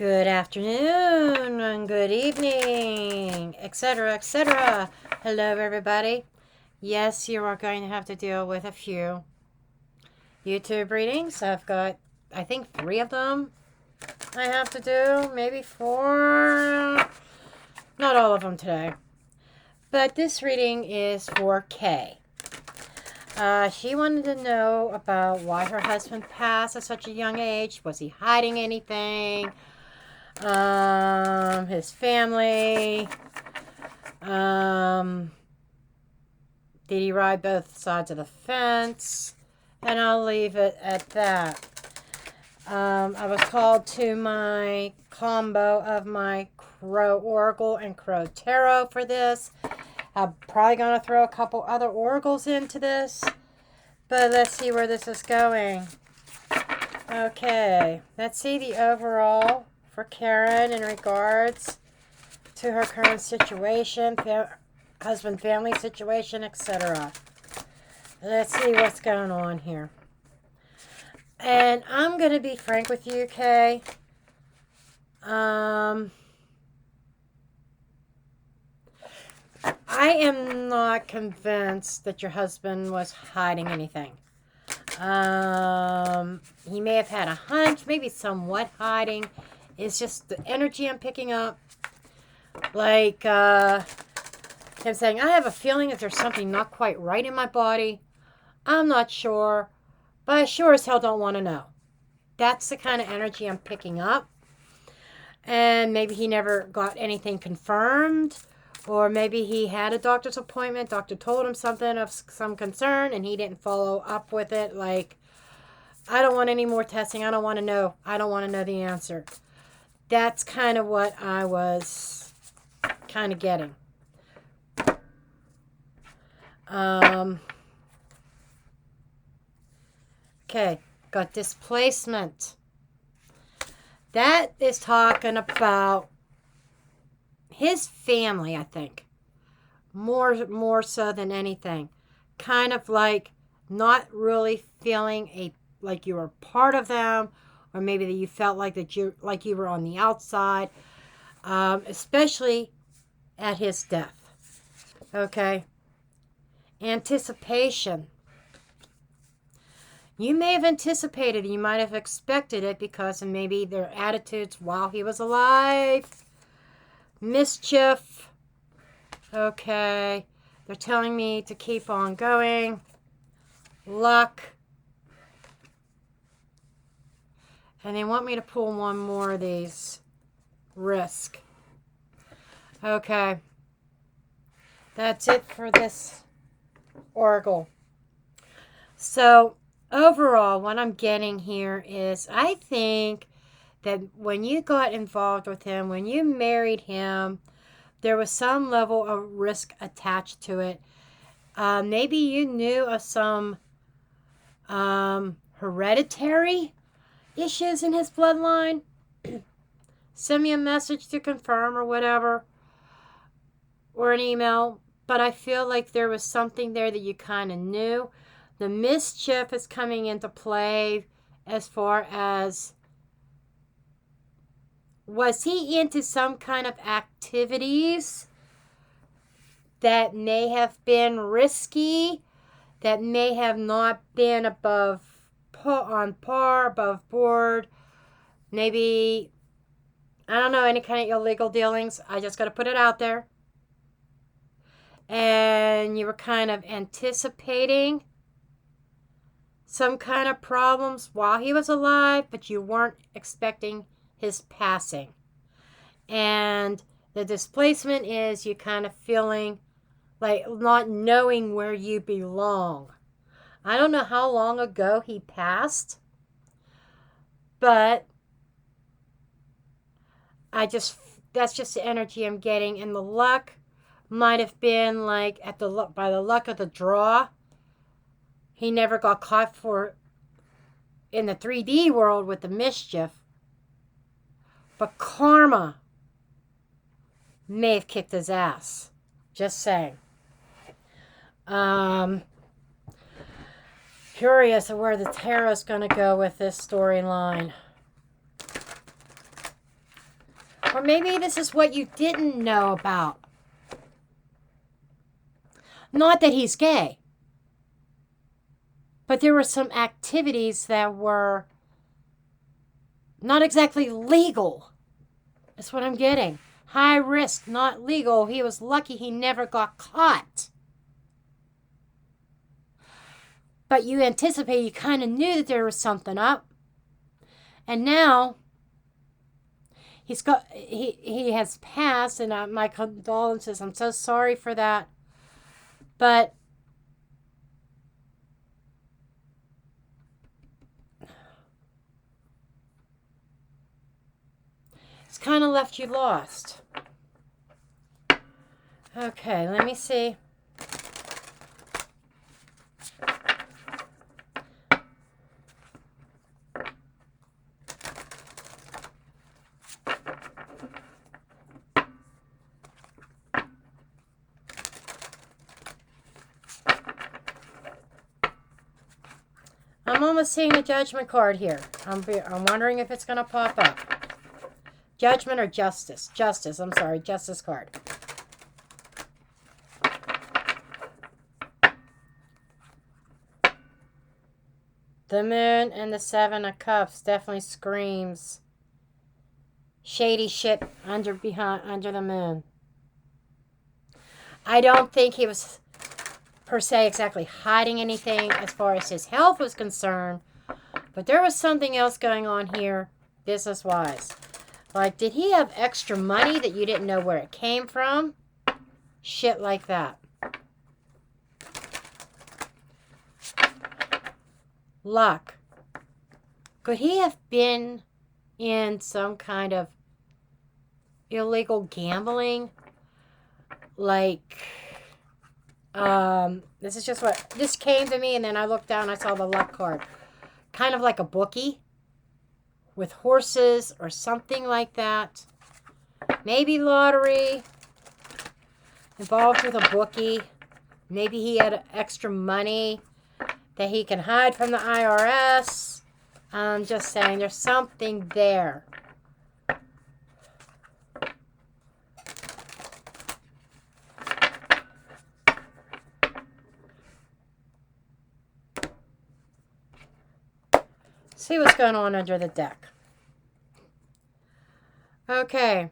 Good afternoon and good evening, etc., etc. Hello, everybody. Yes, you are going to have to deal with a few YouTube readings. I've got, I think, 3 of them I have to do, maybe 4. Not all of them today. But this reading is for Kay. She wanted to know about why her husband passed at such a young age. Was he hiding anything? His family. Did he ride both sides of the fence? And I'll leave it at that. I was called to my combo of my Crow Oracle and Crow Tarot for this. I'm probably going to throw a couple other oracles into this. But let's see where this is going. Okay. Let's see the overall for Karen in regards to her current situation, husband, family situation, etc. Let's see what's going on here. And I'm going to be frank with you, Kay. I am not convinced that your husband was hiding anything. He may have had a hunch, maybe somewhat hiding. It's just the energy I'm picking up. Like, him saying, I have a feeling that there's something not quite right in my body. I'm not sure, but I sure as hell don't want to know. That's the kind of energy I'm picking up. And maybe he never got anything confirmed. Or maybe he had a doctor's appointment. Doctor told him something of some concern and he didn't follow up with it. Like, I don't want any more testing. I don't want to know. I don't want to know the answer. That's kind of what I was kind of getting. Okay, got displacement. That is talking about his family, I think. More so than anything. Kind of like not really feeling like you were part of them, or maybe that you felt like you were on the outside, especially at his death. Okay. Anticipation. You may have anticipated, you might have expected it because of maybe their attitudes while he was alive. Mischief. Okay. They're telling me to keep on going. Luck. And they want me to pull one more of these. Risk. Okay. That's it for this oracle. So, overall, what I'm getting here is I think that when you got involved with him, when you married him, there was some level of risk attached to it. Maybe you knew of some hereditary issues in his bloodline. Send me a message to confirm or whatever, or an email. But I feel like there was something there that you kind of knew. The mischief is coming into play as far as, was he into some kind of activities that may have been risky, that may have not been above board? Maybe, I don't know, any kind of illegal dealings. I just got to put it out there. And you were kind of anticipating some kind of problems while he was alive, but you weren't expecting his passing. And the displacement is you kind of feeling like not knowing where you belong. I don't know how long ago he passed, but that's just the energy I'm getting. And the luck might have been like by the luck of the draw. He never got caught in the 3D world with the mischief. But karma may have kicked his ass. Just saying. Curious of where the tarot's going to go with this storyline. Or maybe this is what you didn't know about. Not that he's gay. But there were some activities that were not exactly legal. That's what I'm getting. High risk, not legal. He was lucky he never got caught. But you anticipated, you kind of knew that there was something up. And now he has passed, and my condolences. I'm so sorry for that. But it's kind of left you lost. Okay, let me see. I'm almost seeing the Judgment card here. I'm wondering if it's going to pop up. Judgment or Justice? Justice, I'm sorry, Justice card. The Moon and the Seven of Cups definitely screams shady shit under the Moon. I don't think he was per se exactly hiding anything as far as his health was concerned, but there was something else going on here business wise. Like, did he have extra money that you didn't know where it came from? Shit like that. Luck. Could he have been in some kind of illegal gambling? Like, this is just what this came to me, and then I looked down and I saw the luck card. Kind of like a bookie with horses or something like that. Maybe lottery involved with a bookie. Maybe he had extra money that he can hide from the IRS. I'm just saying there's something there. See what's going on under the deck. Okay.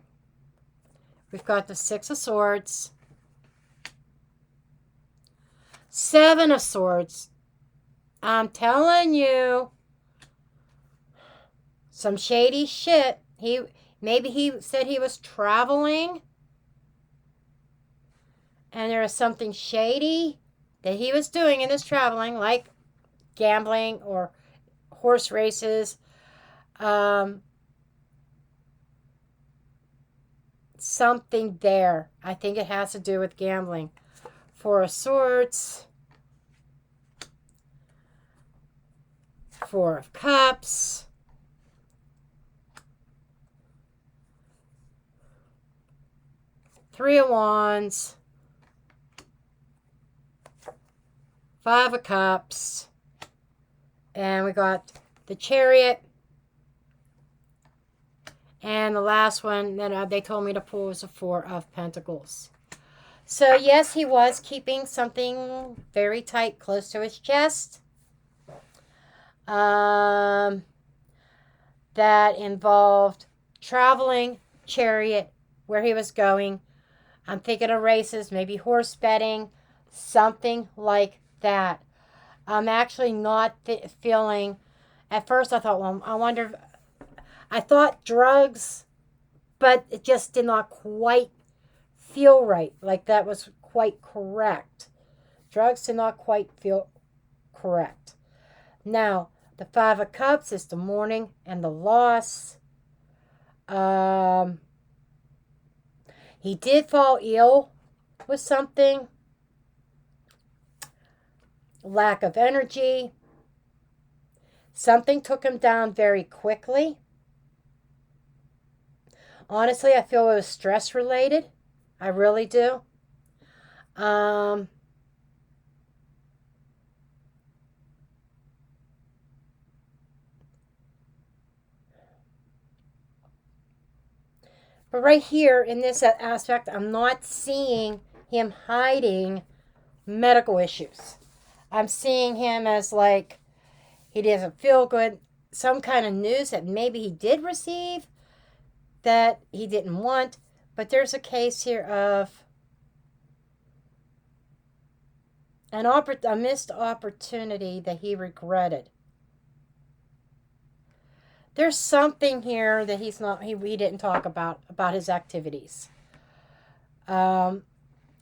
We've got the Six of Swords. Seven of Swords. I'm telling you. Some shady shit. Maybe he said he was traveling. And there was something shady that he was doing in his traveling, like gambling or horse races. Something there. I think it has to do with gambling. Four of Swords. Four of Cups. Three of Wands. Five of Cups. And we got the Chariot. And the last one that they told me to pull was a Four of Pentacles. So yes, he was keeping something very tight close to his chest. That involved traveling, chariot, where he was going. I'm thinking of races, maybe horse betting, something like that. I'm actually not feeling... At first I thought, well, I wonder... I thought drugs, but it just did not quite feel right. Like that was quite correct. Drugs did not quite feel correct. Now, the Five of Cups is the mourning and the loss. He did fall ill with something. Lack of energy. Something took him down very quickly. Honestly, I feel it was stress related. I really do. But right here in this aspect, I'm not seeing him hiding medical issues. I'm seeing him as like he doesn't feel good. Some kind of news that maybe he did receive that he didn't want. But there's a case here of a missed opportunity that he regretted. There's something here that we didn't talk about his activities. I'm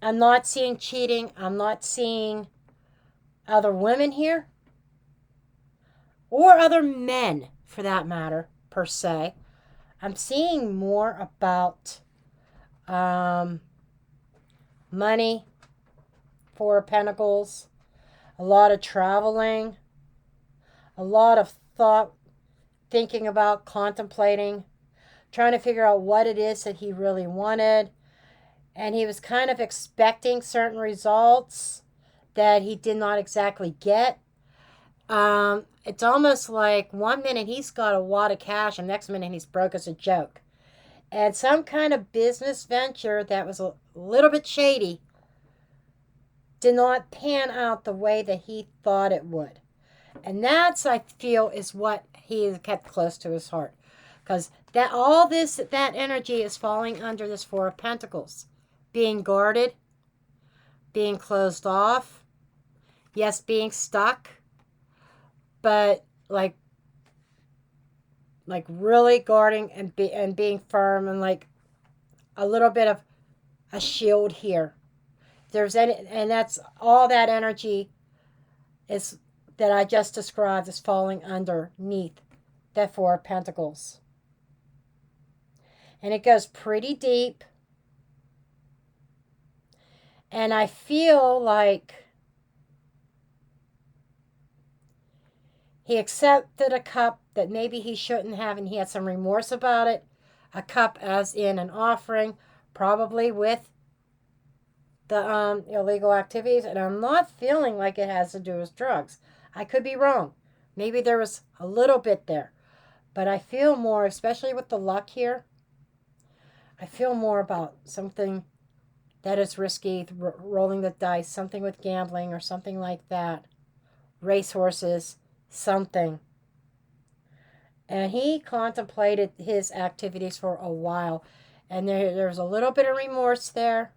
not seeing cheating. I'm not seeing other women here. Or other men, for that matter, per se. I'm seeing more about money, Four of Pentacles, a lot of traveling, a lot of thought, thinking about, contemplating, trying to figure out what it is that he really wanted. And he was kind of expecting certain results that he did not exactly get. It's almost like one minute he's got a wad of cash and next minute he's broke as a joke. And some kind of business venture that was a little bit shady did not pan out the way that he thought it would. And that's, I feel, is what he kept close to his heart. Because that energy is falling under this Four of Pentacles. Being guarded, being closed off, yes, being stuck, but like really guarding and being firm, and like a little bit of a shield here. And that's all that energy is that I just described is falling underneath that Four of Pentacles. And it goes pretty deep. And I feel like he accepted a cup that maybe he shouldn't have, and he had some remorse about it. A cup as in an offering, probably with the illegal activities. And I'm not feeling like it has to do with drugs. I could be wrong. Maybe there was a little bit there. But I feel more, especially with the luck here, I feel more about something that is risky, rolling the dice, something with gambling or something like that. Racehorses, something. And he contemplated his activities for a while. And there's a little bit of remorse there.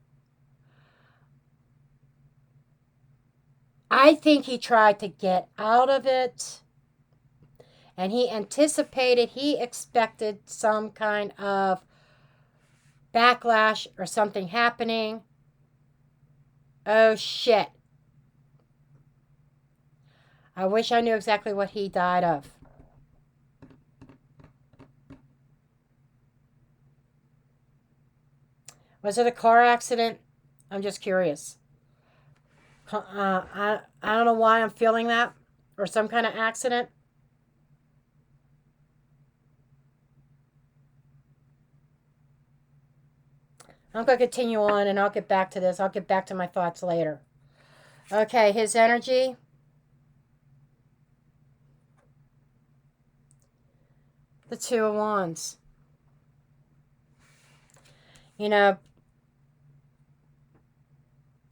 I think he tried to get out of it. And he expected some kind of backlash or something happening. Oh, shit. I wish I knew exactly what he died of. Was it a car accident? I'm just curious. I don't know why I'm feeling that. Or some kind of accident. I'm going to continue on and I'll get back to this. I'll get back to my thoughts later. Okay, his energy. The Two of Wands. You know,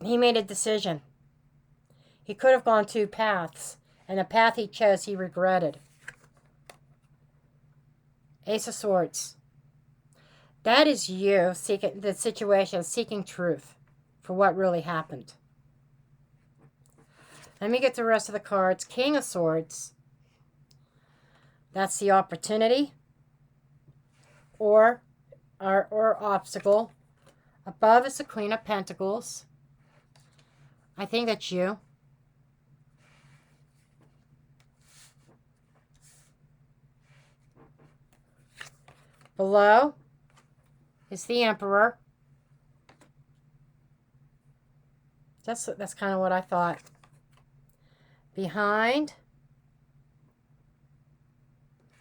he made a decision. He could have gone two paths. And the path he chose, he regretted. Ace of Swords. That is you seeking the situation, seeking truth for what really happened. Let me get the rest of the cards. King of Swords. That's the opportunity or obstacle. Above is the Queen of Pentacles. I think that's you. Below is the Emperor. That's kind of what I thought. Behind,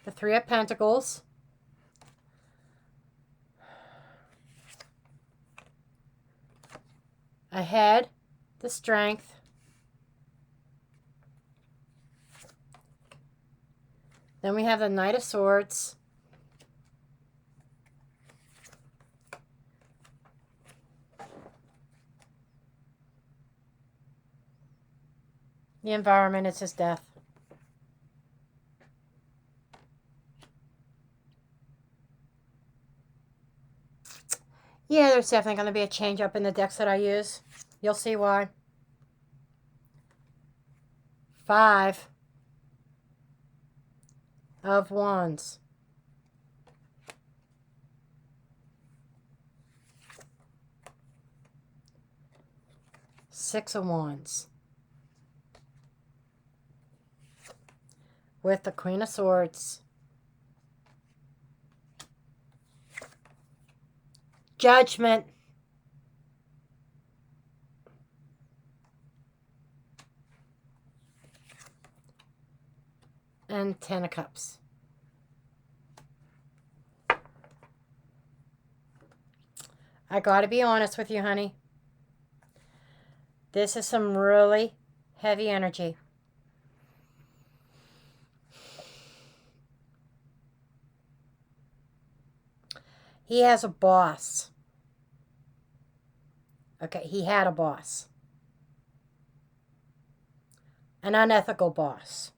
the Three of Pentacles. Ahead, the Strength. Then we have the Knight of Swords. The environment is his death. Yeah, there's definitely going to be a change up in the decks that I use. You'll see why. 5 of Wands. 6 of Wands. With the Queen of Swords. Judgment. And 10 of Cups. I gotta be honest with you, honey. This is some really heavy energy. He has a boss. Okay, he had a boss. An unethical boss.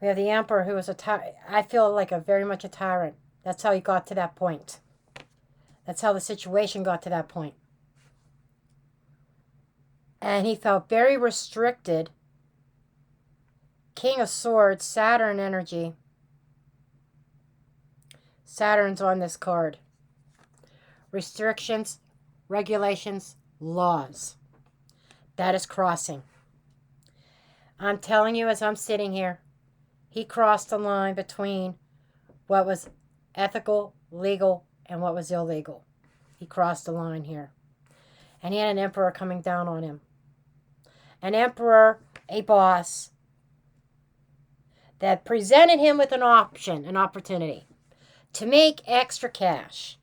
We have the Emperor, who was I feel like very much a tyrant. That's how he got to that point. That's how the situation got to that point. And he felt very restricted. King of Swords, Saturn energy. Saturn's on this card. Restrictions, regulations, laws. That is crossing. I'm telling you, as I'm sitting here, he crossed the line between what was ethical, legal, and what was illegal. He crossed the line here. And he had an Emperor coming down on him. An Emperor, a boss, that presented him with an option, an opportunity to make extra cash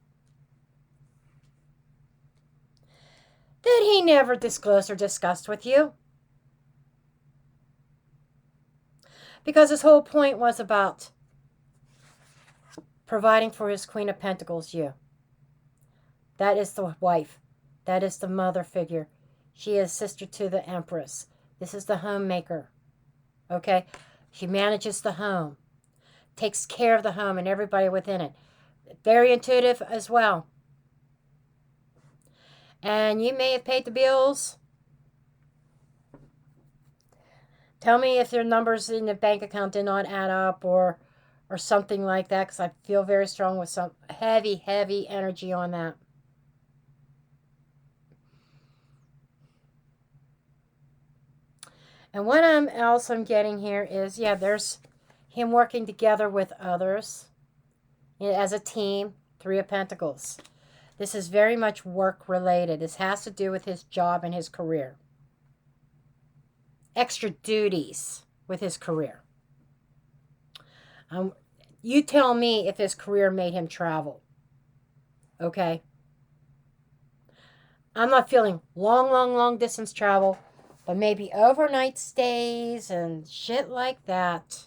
that he never disclosed or discussed with you. Because his whole point was about providing for his Queen of Pentacles, you. That is the wife. That is the mother figure. She is sister to the Empress. This is the homemaker. Okay? She manages the home. Takes care of the home and everybody within it. Very intuitive as well. And you may have paid the bills. Tell me if their numbers in the bank account did not add up or something like that, because I feel very strong with some heavy, heavy energy on that. And what else I'm getting here is, yeah, there's him working together with others as a team. 3 of Pentacles. This is very much work related. This has to do with his job and his career. Extra duties with his career. You tell me if his career made him travel. Okay? I'm not feeling long distance travel, but maybe overnight stays and shit like that.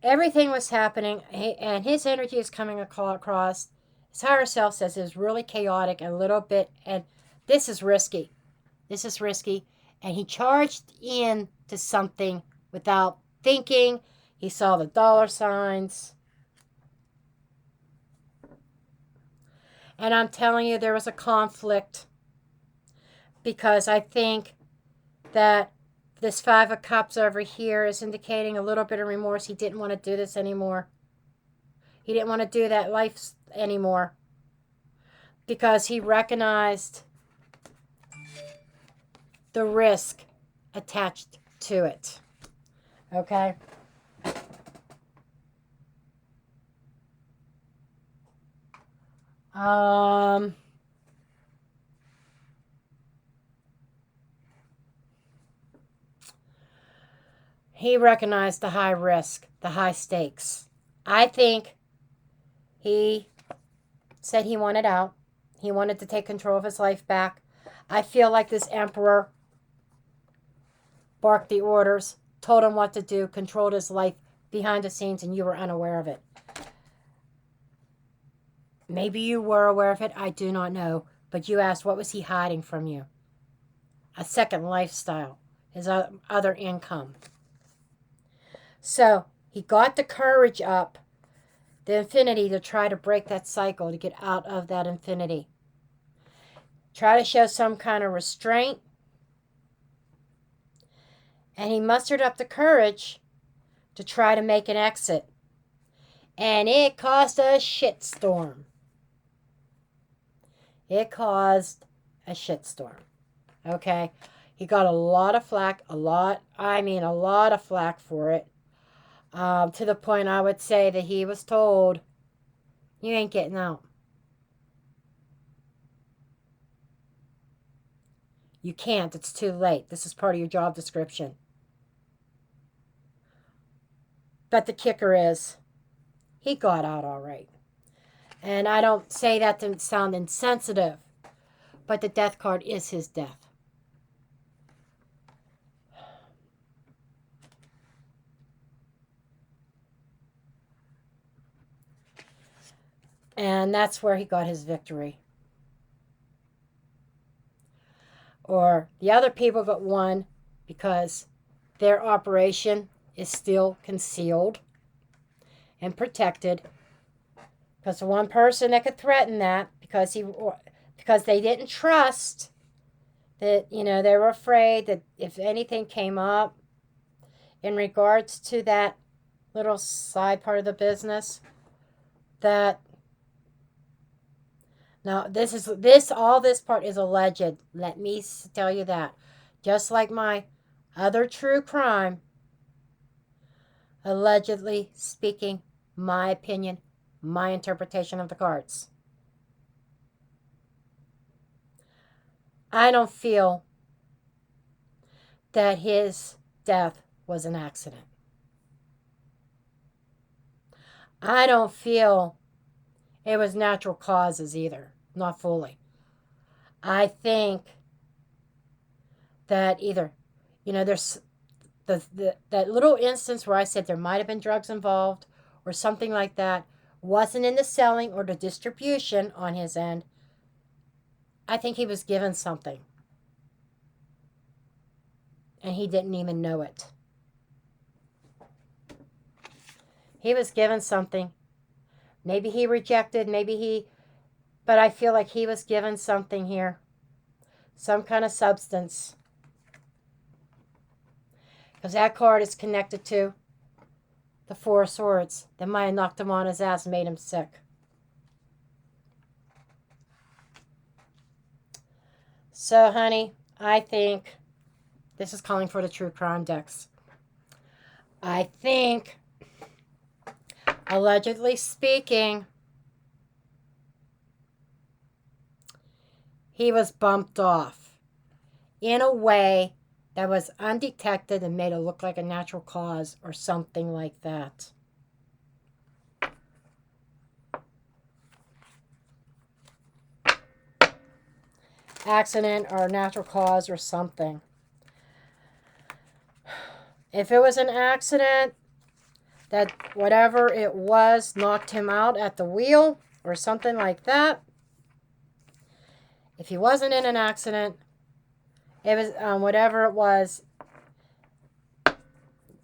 Everything was happening, and his energy is coming across. His higher self says it's really chaotic and a little bit, and this is risky. This is risky. And he charged in to something without thinking. He saw the dollar signs. And I'm telling you, there was a conflict. Because I think that this 5 of Cups over here is indicating a little bit of remorse. He didn't want to do this anymore. He didn't want to do that life anymore. Because he recognized the risk attached to it. Okay? He recognized the high risk, the high stakes. I think he said he wanted out. He wanted to take control of his life back. I feel like this Emperor barked the orders, told him what to do, controlled his life behind the scenes, and you were unaware of it. Maybe you were aware of it. I do not know. But you asked, what was he hiding from you? A second lifestyle, his other income. So he got the courage up, the infinity, to try to break that cycle, to get out of that infinity. Try to show some kind of restraint. And he mustered up the courage to try to make an exit. And it caused a shitstorm. It caused a shitstorm. Okay? He got a lot of flack, a lot of flack for it. To the point I would say that he was told, you ain't getting out. You can't. It's too late. This is part of your job description. But the kicker is, he got out all right. And I don't say that to sound insensitive, but the death card is his death. And that's where he got his victory. Or the other people got won because their operation is still concealed and protected. Because the one person that could threaten that, because they didn't trust that, they were afraid that if anything came up in regards to that little side part of the business, that now all this part is alleged. Let me tell you that. Just like my other true crime, allegedly speaking, my opinion, my interpretation of the cards. I don't feel that his death was an accident. I don't feel it was natural causes either. Not fully. I think that either, there's that little instance where I said there might have been drugs involved or something like that, wasn't in the selling or the distribution on his end. I think he was given something. And he didn't even know it. He was given something. Maybe he rejected, but I feel like he was given something here. Some kind of substance. Because that card is connected to the Four of Swords. That might have knocked him on his ass and made him sick. So, honey, I think this is calling for the true crime decks. I think, allegedly speaking, he was bumped off in a way that was undetected and made it look like a natural cause or something like that. Accident or natural cause or something. If it was an accident, that whatever it was knocked him out at the wheel or something like that. If he wasn't in an accident, it was whatever it was,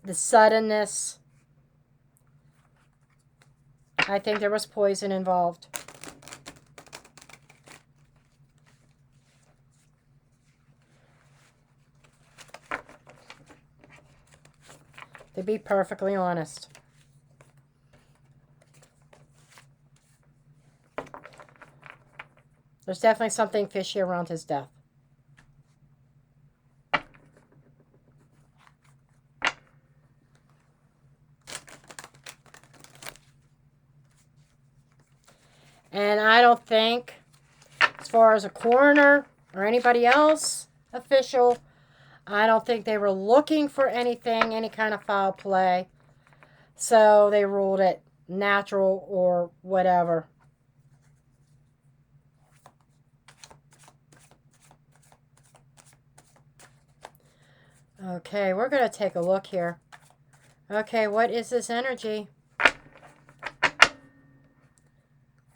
the suddenness. I think there was poison involved. To be perfectly honest. There's definitely something fishy around his death. And I don't think, as far as a coroner or anybody else official, I don't think they were looking for anything, any kind of foul play. So they ruled it natural or whatever. Okay, we're going to take a look here. Okay, what is this energy?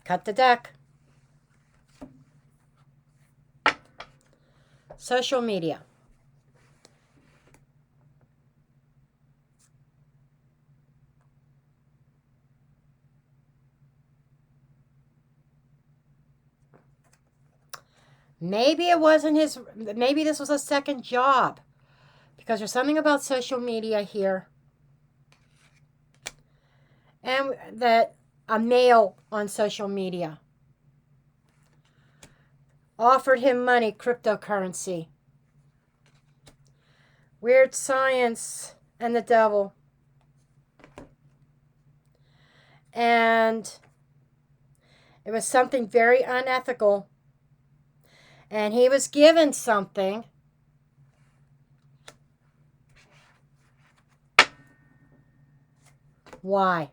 Cut the deck. Social media. Maybe it wasn't his, maybe this was a second job. Because there's something about social media here. And that a male on social media offered him money, cryptocurrency. Weird science and the devil. And it was something very unethical. And he was given something. Why?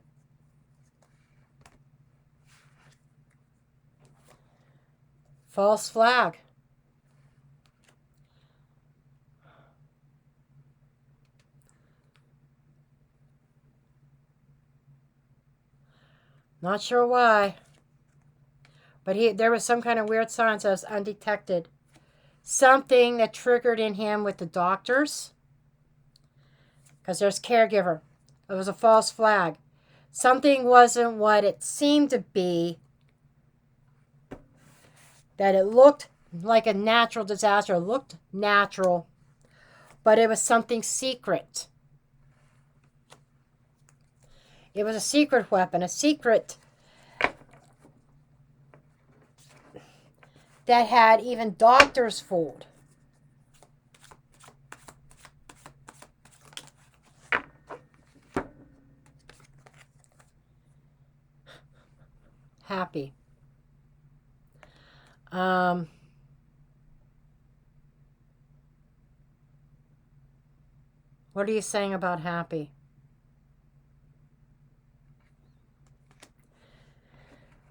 False flag. Not sure why. But there was some kind of weird signs that was undetected. Something that triggered in him with the doctors. Because there's caregiver. It was a false flag. Something wasn't what it seemed to be. That it looked like a natural disaster. It looked natural. But it was something secret. It was a secret weapon. A secret that had even doctors fooled. Happy. What are you saying about happy?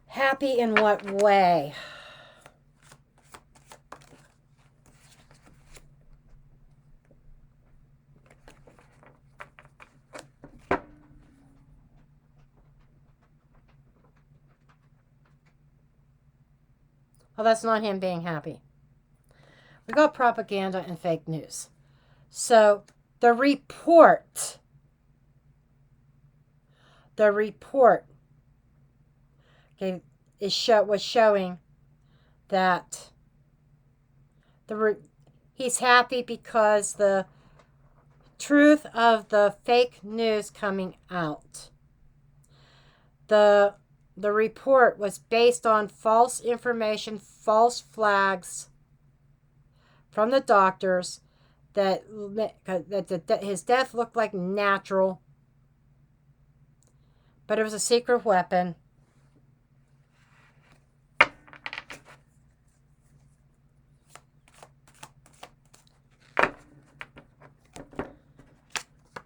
Happy in what way? Well, that's not him being happy. We got propaganda and fake news. So the report okay, was showing that he's happy because the truth of the fake news coming out. The report was based on false information, false flags from the doctors that his death looked like natural, but it was a secret weapon.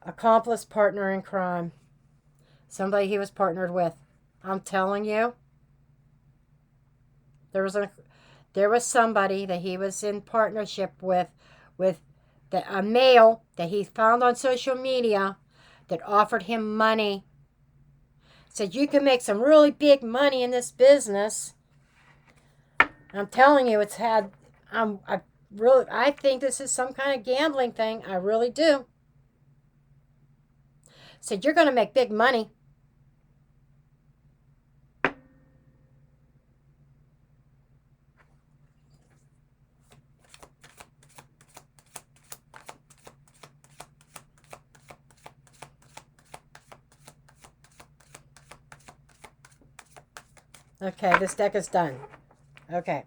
Accomplice, partner in crime. Somebody he was partnered with. I'm telling you, there was somebody that he was in partnership with a male that he found on social media that offered him money. Said, you can make some really big money in this business. I'm telling you, I think this is some kind of gambling thing. I really do. Said, you're going to make big money. Okay, this deck is done. Okay.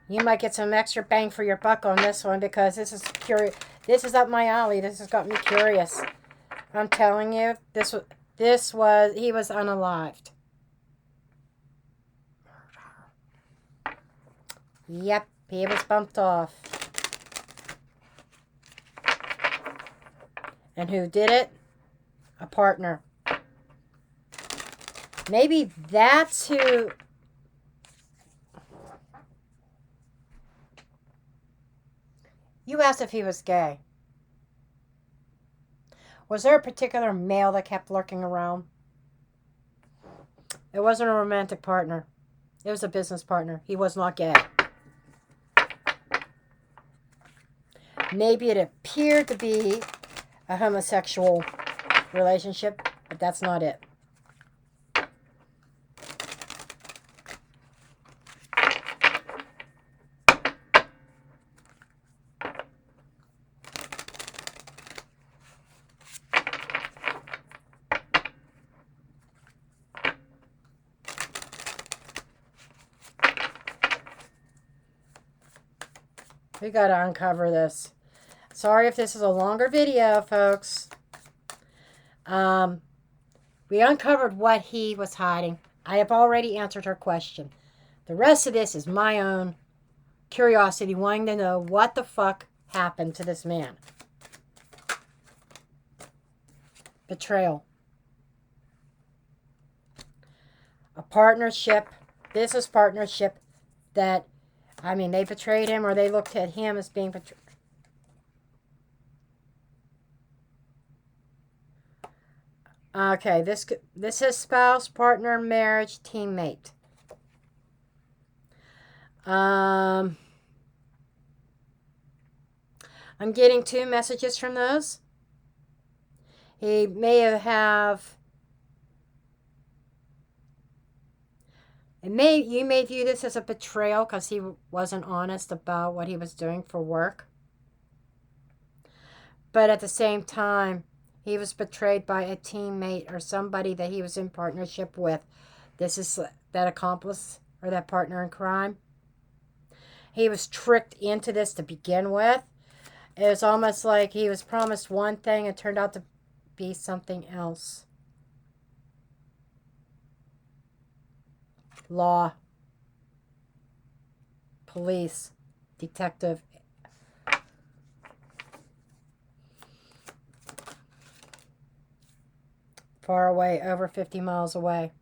You might get some extra bang for your buck on this one because this is curious. This is up my alley. This has got me curious. I'm telling you, he was unalived. Yep, he was bumped off. And who did it? A partner. Maybe that's who... You asked if he was gay. Was there a particular male that kept lurking around? It wasn't a romantic partner. It was a business partner. He was not gay. Maybe it appeared to be a homosexual relationship, but that's not it. We got to uncover this. Sorry if this is a longer video, folks. We uncovered what he was hiding. I have already answered her question. The rest of this is my own curiosity, wanting to know what the fuck happened to this man. Betrayal. A partnership, business partnership that, I mean, they betrayed him or they looked at him as being betrayed. Okay, this is spouse, partner, marriage, teammate. I'm getting 2 messages from those. He may have you may view this as a betrayal because he wasn't honest about what he was doing for work. But at the same time, he was betrayed by a teammate or somebody that he was in partnership with. This is that accomplice or that partner in crime. He was tricked into this to begin with. It was almost like he was promised one thing and turned out to be something else. Law, police, detective. Far away, over 50 miles away.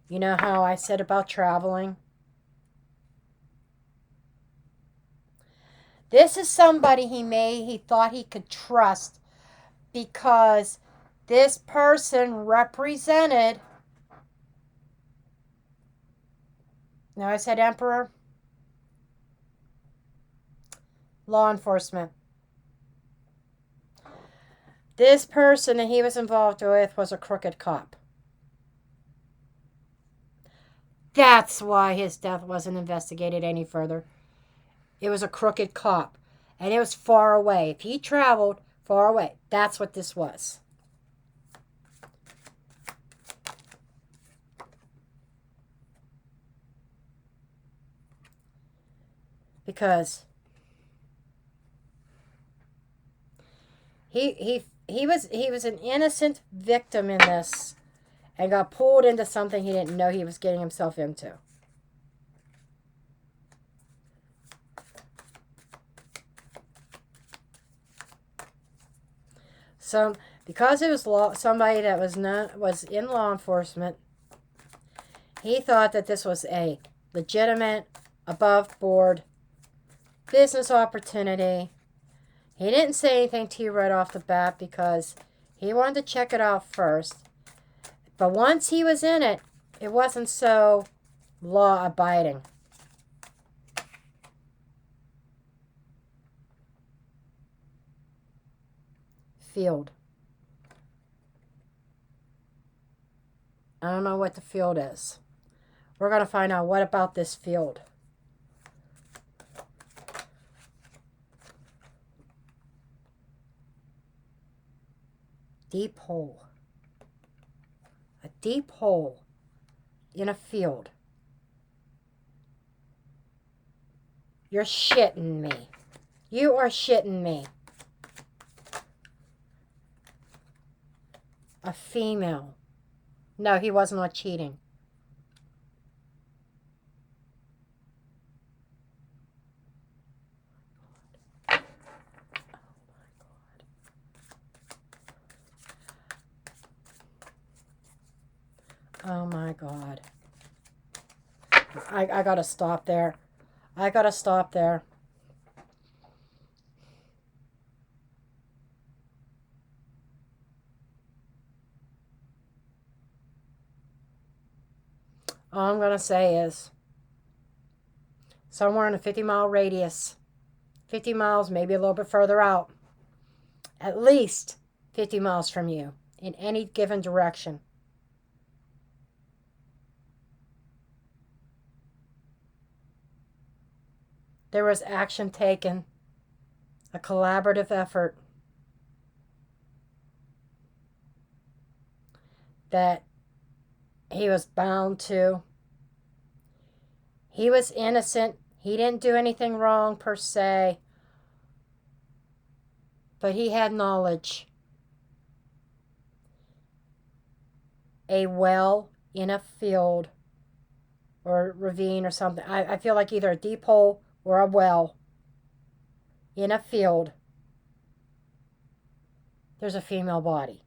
You know how I said about traveling? This is somebody he thought he could trust because this person represented, now I said emperor, law enforcement. This person that he was involved with was a crooked cop. That's why his death wasn't investigated any further. It was a crooked cop. And it was far away. If he traveled far away, that's what this was. Because he was an innocent victim in this and got pulled into something he didn't know he was getting himself into. So, because it was somebody that was in law enforcement, he thought that this was a legitimate, above board business opportunity. He didn't say anything to you right off the bat because he wanted to check it out first. But once he was in it, it wasn't so law-abiding. Field. I don't know what the field is. We're going to find out what about this field. Deep hole. A deep hole in a field. You're shitting me. You are shitting me. A female. No, he was not cheating. Oh my God. I gotta stop there. I gotta stop there. All I'm gonna say is somewhere in a 50-mile radius, 50 miles, maybe a little bit further out, at least 50 miles from you in any given direction. There was action taken, a collaborative effort that he was bound to. He was innocent. He didn't do anything wrong per se, but he had knowledge. A well in a field or ravine or something. I feel like either a deep hole or a well in a field. There's a female body.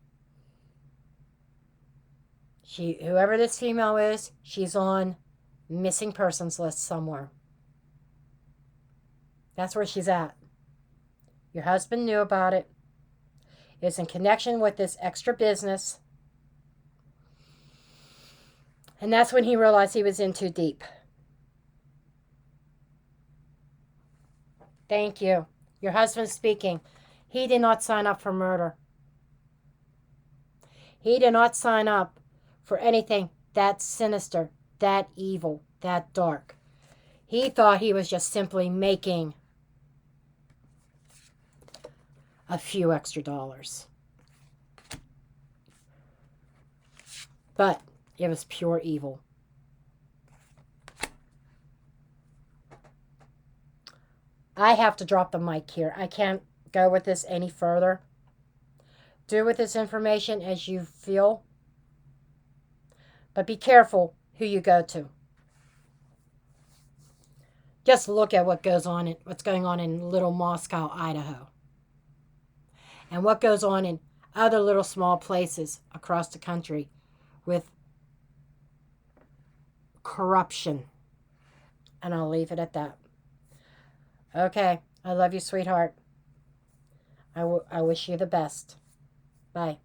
Whoever this female is, she's on missing persons list somewhere. That's where she's at. Your husband knew about it. It's in connection with this extra business. And that's when he realized he was in too deep. Thank you. Your husband speaking. He did not sign up for murder. He did not sign up for anything that sinister, that evil, that dark. He thought he was just simply making a few extra dollars. But it was pure evil. I have to drop the mic here. I can't go with this any further. Do with this information as you feel. But be careful who you go to. Just look at what's going on in little Moscow, Idaho. And what goes on in other little small places across the country with corruption. And I'll leave it at that. Okay. I love you, sweetheart. I wish you the best. Bye.